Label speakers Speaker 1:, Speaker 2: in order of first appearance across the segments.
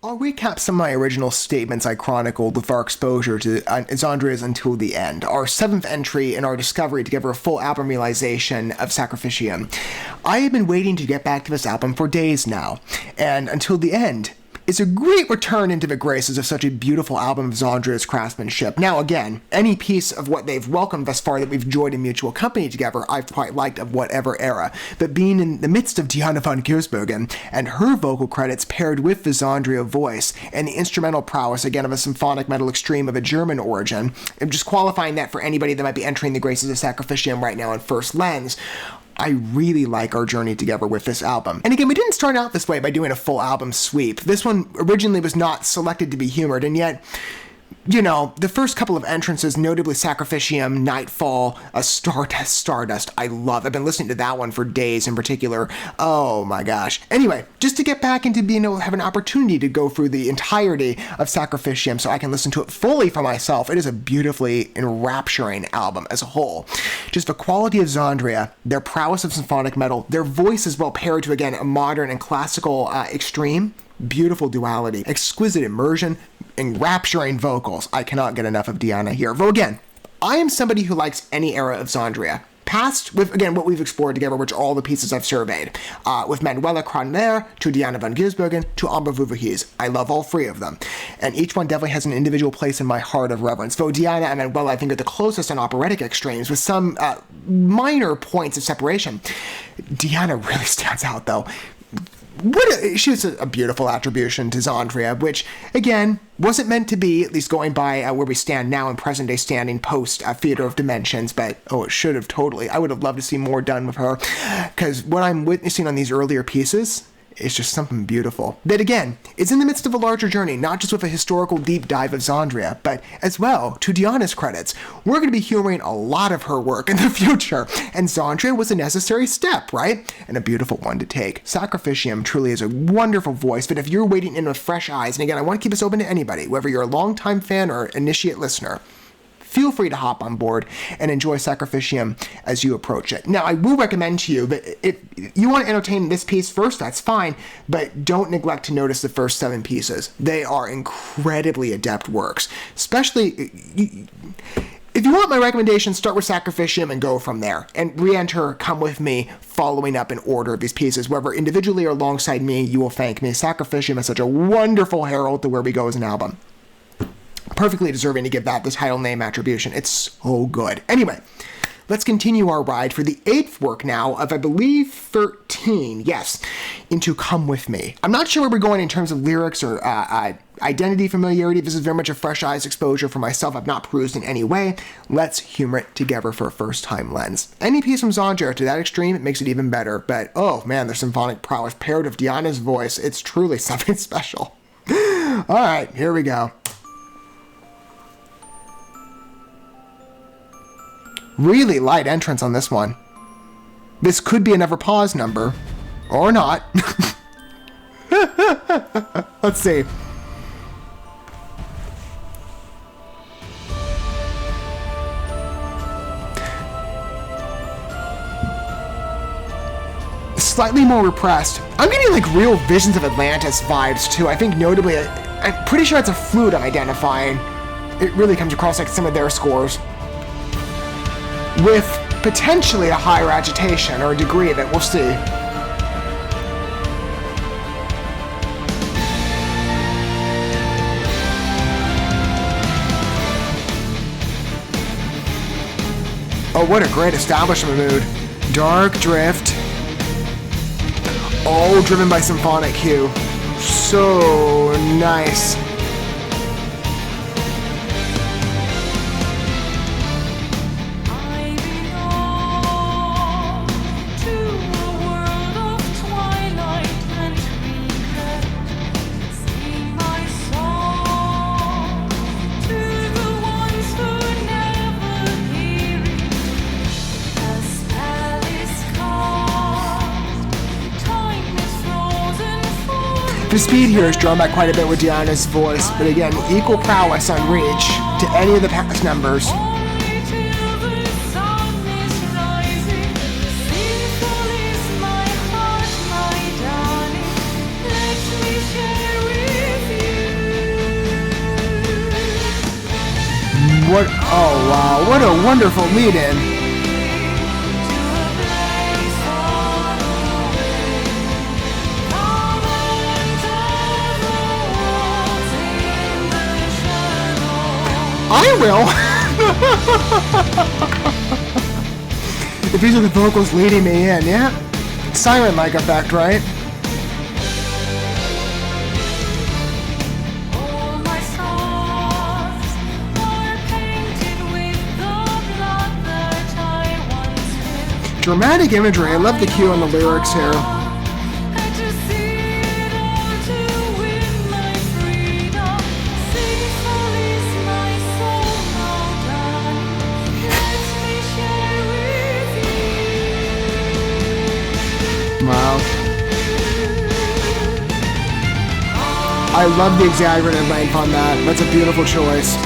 Speaker 1: I'll recap some of my original statements I chronicled with our exposure to XANDRIA's Until the End, our 7th entry in our discovery to give her a full album realization of Sacrificium. I have been waiting to get back to this album for days now, and Until the End is a great return into the graces of such a beautiful album of XANDRIA's craftsmanship. Now again, any piece of what they've welcomed thus far that we've enjoyed in mutual company together, I've quite liked of whatever era. But being in the midst of Diana von Giersbergen and her vocal credits paired with the XANDRIA voice and the instrumental prowess again of a symphonic metal extreme of a German origin, I'm just qualifying that for anybody that might be entering the graces of Sacrificium right now in first lens, I really like our journey together with this album. And again, we didn't start out this way by doing a full album sweep. This one originally was not selected to be humored, and yet, you know, the first couple of entrances, notably Sacrificium, Nightfall, Stardust, I love. I've been listening to that one for days in particular. Oh my gosh. Anyway, just to get back into being able to have an opportunity to go through the entirety of Sacrificium so I can listen to it fully for myself, it is a beautifully enrapturing album as a whole. Just the quality of XANDRIA, their prowess of symphonic metal, their voice is well paired to, again, a modern and classical extreme, beautiful duality, exquisite immersion, enrapturing vocals. I cannot get enough of Diana here. Though again, I am somebody who likes any era of XANDRIA. Past, with, again, what we've explored together, which are all the pieces I've surveyed. With Manuela Kronler, to Diana von Giersbergen, to Amber Vuverhees. I love all three of them. And each one definitely has an individual place in my heart of reverence. Though Diana and Manuela, I think, are the closest on operatic extremes, with some minor points of separation. Diana really stands out, though. She was a beautiful attribution to XANDRIA, which, again, wasn't meant to be, at least going by where we stand now in present-day standing post-Theater of Dimensions, but, oh, it should have totally. I would have loved to see more done with her, because what I'm witnessing on these earlier pieces is just something beautiful. That, again, is in the midst of a larger journey, not just with a historical deep dive of XANDRIA, but as well, to Diana's credits, we're going to be humoring a lot of her work in the future, and XANDRIA was a necessary step, right? And a beautiful one to take. Sacrificium truly is a wonderful voice, but if you're waiting in with fresh eyes, and again, I want to keep this open to anybody, whether you're a longtime fan or initiate listener, feel free to hop on board and enjoy Sacrificium as you approach it. Now, I will recommend to you that if you want to entertain this piece first, that's fine, but don't neglect to notice the first 7 pieces. They are incredibly adept works, especially if you want my recommendation, start with Sacrificium and go from there, and re-enter Come With Me, following up in order of these pieces. Whether individually or alongside me, you will thank me. Sacrificium is such a wonderful herald to where we go as an album. Perfectly deserving to give that the title name attribution. It's so good. Anyway, let's continue our ride for the 8th work now of, I believe, 13. Yes, into Come With Me. I'm not sure where we're going in terms of lyrics or identity familiarity. This is very much a fresh eyes exposure for myself. I've not perused in any way. Let's humor it together for a first-time lens. Any piece from XANDRIA to that extreme, it makes it even better. But, oh man, their symphonic prowess paired with Diana's voice. It's truly something special. All right, here we go. Really light entrance on this one. This could be another pause number. Or not. Let's see. Slightly more repressed. I'm getting like real Visions of Atlantis vibes too. I think notably, I'm pretty sure it's a flute I'm identifying. It really comes across like some of their scores, with potentially a higher agitation or a degree of it. We'll see. Oh, what a great establishment mood. Dark drift. All driven by symphonic cue. So nice. The speed here is drawn back quite a bit with Diana's voice, but again, equal prowess on reach to any of the past numbers. Oh wow, what a wonderful lead-in. I will. If these are the vocals leading me in, yeah. Siren-like effect, right? Dramatic imagery. I love the cue on the lyrics here. Wow. I love the exaggerated length on that. That's a beautiful choice.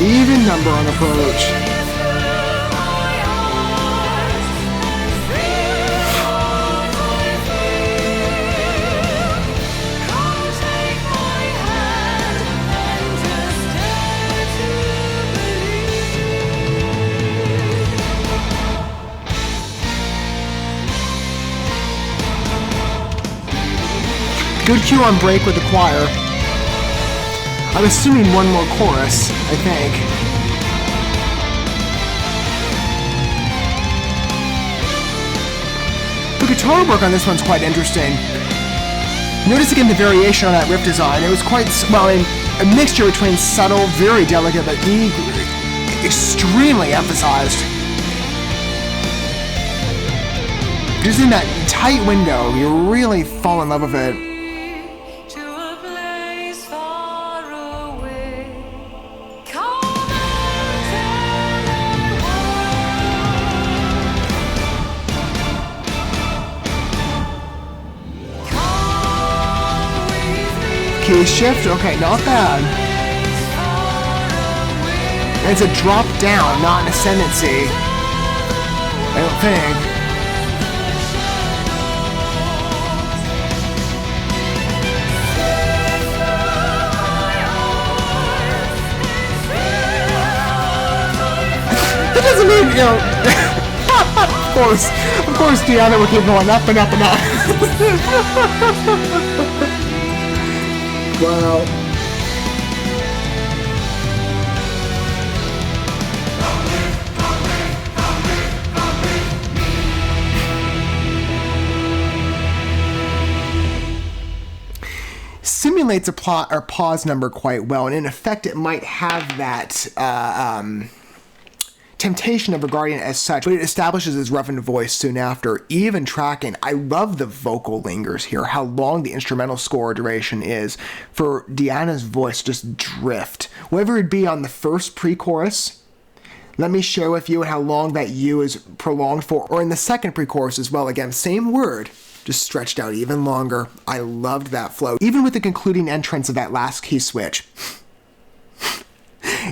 Speaker 1: Even number on approach. Good cue on break with the choir. I'm assuming one more chorus, I think. The guitar work on this one's quite interesting. Notice again the variation on that riff design. It was quite, well, a mixture between subtle, very delicate, but extremely emphasized. Just in that tight window, you really fall in love with it. Key shift, okay, not bad. And it's a drop down, not an ascendancy. I don't think. That doesn't mean, you know. of course, Deanna will keep going up and up and up. Wow. Simulates a plot or pause number quite well, and in effect it might have that temptation of regarding it as such, but it establishes its roughened voice soon after. Even tracking, I love the vocal lingers here, how long the instrumental score duration is for Deanna's voice just drift. Whether it be on the first pre-chorus, let me share with you how long that U is prolonged for, or in the second pre-chorus as well, again, same word, just stretched out even longer. I loved that flow. Even with the concluding entrance of that last key switch,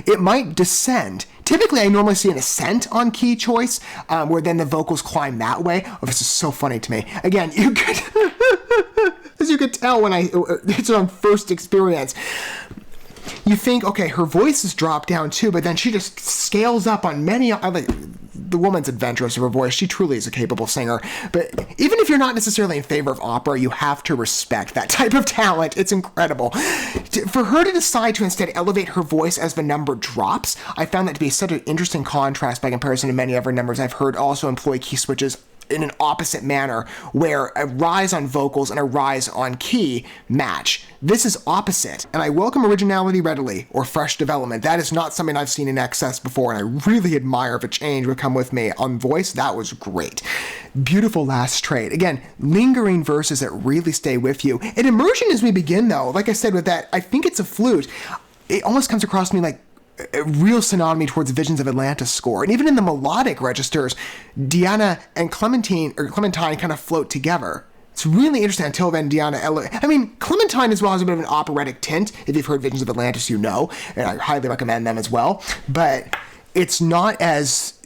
Speaker 1: it might descend. Typically, I normally see an ascent on key choice, where then the vocals climb that way. Oh, this is so funny to me. Again, you could, as you could tell when it's on first experience, you think, okay, her voice is dropped down too, but then she just scales up on many, the woman's adventurous of her voice. She truly is a capable singer. But even if you're not necessarily in favor of opera, you have to respect that type of talent. It's incredible. For her to decide to instead elevate her voice as the number drops, I found that to be such an interesting contrast by comparison to many other numbers I've heard also employ key switches in an opposite manner, where a rise on vocals and a rise on key match. This is opposite, and I welcome originality readily, or fresh development. That is not something I've seen in excess before, and I really admire if a change would come with me. On voice, that was great. Beautiful last trait. Again, lingering verses that really stay with you. And immersion as we begin, though, like I said with that, I think it's a flute. It almost comes across to me like a real synonymy towards Visions of Atlantis score. And even in the melodic registers, Deanna and Clementine kind of float together. It's really interesting until then Clementine as well has a bit of an operatic tint. If you've heard Visions of Atlantis, you know, and I highly recommend them as well. But it's not as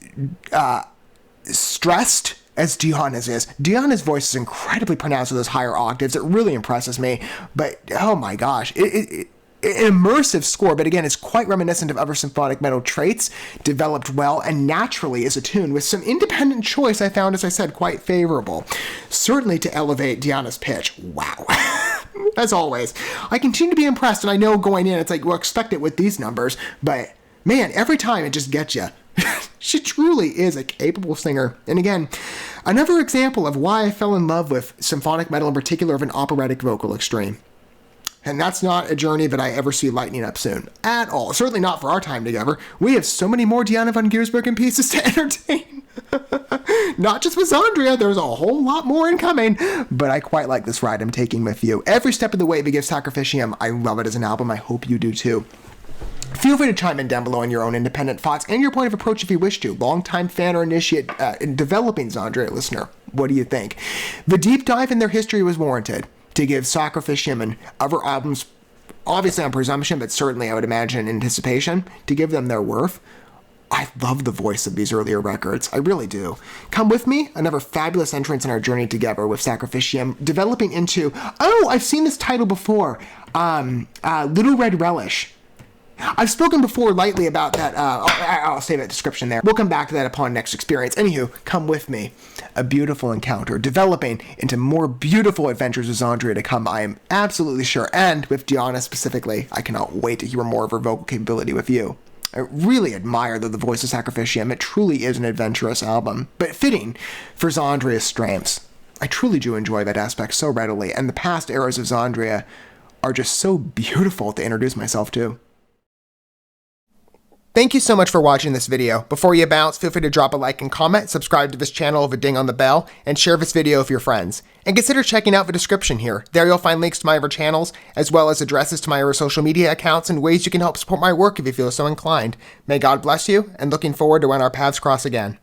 Speaker 1: stressed as Diana's is. Diana's voice is incredibly pronounced with those higher octaves. It really impresses me. But, oh my gosh, an immersive score, but again, it's quite reminiscent of other symphonic metal traits, developed well and naturally as a tune, with some independent choice I found, as I said, quite favorable. Certainly to elevate Diana's pitch. Wow. As always, I continue to be impressed, and I know going in, it's like, well, expect it with these numbers, but man, every time it just gets you. She truly is a capable singer. And again, another example of why I fell in love with symphonic metal, in particular of an operatic vocal extreme. And that's not a journey that I ever see lightening up soon. At all. Certainly not for our time together. We have so many more Diana von Giersbergen pieces to entertain. Not just with XANDRIA, there's a whole lot more incoming. But I quite like this ride I'm taking with you. Every step of the way we give Sacrificium. I love it as an album. I hope you do too. Feel free to chime in down below on your own independent thoughts and your point of approach if you wish to. Longtime fan or initiate in developing XANDRIA listener, what do you think? The deep dive in their history was warranted to give Sacrificium and other albums, obviously on presumption, but certainly I would imagine in anticipation, to give them their worth. I love the voice of these earlier records. I really do. Come with me, another fabulous entrance in our journey together with Sacrificium, developing into, oh, I've seen this title before, Little Red Relish. I've spoken before lightly about that. I'll save that description there. We'll come back to that upon next experience. Anywho, come with me. A beautiful encounter, developing into more beautiful adventures with XANDRIA to come, I am absolutely sure. And with Diana specifically, I cannot wait to hear more of her vocal capability with you. I really admire the voice of Sacrificium. It truly is an adventurous album, but fitting for XANDRIA's strengths. I truly do enjoy that aspect so readily, and the past eras of XANDRIA are just so beautiful to introduce myself to. Thank you so much for watching this video. Before you bounce, feel free to drop a like and comment, subscribe to this channel with a ding on the bell, and share this video with your friends. And consider checking out the description here. There you'll find links to my other channels, as well as addresses to my other social media accounts and ways you can help support my work if you feel so inclined. May God bless you, and looking forward to when our paths cross again.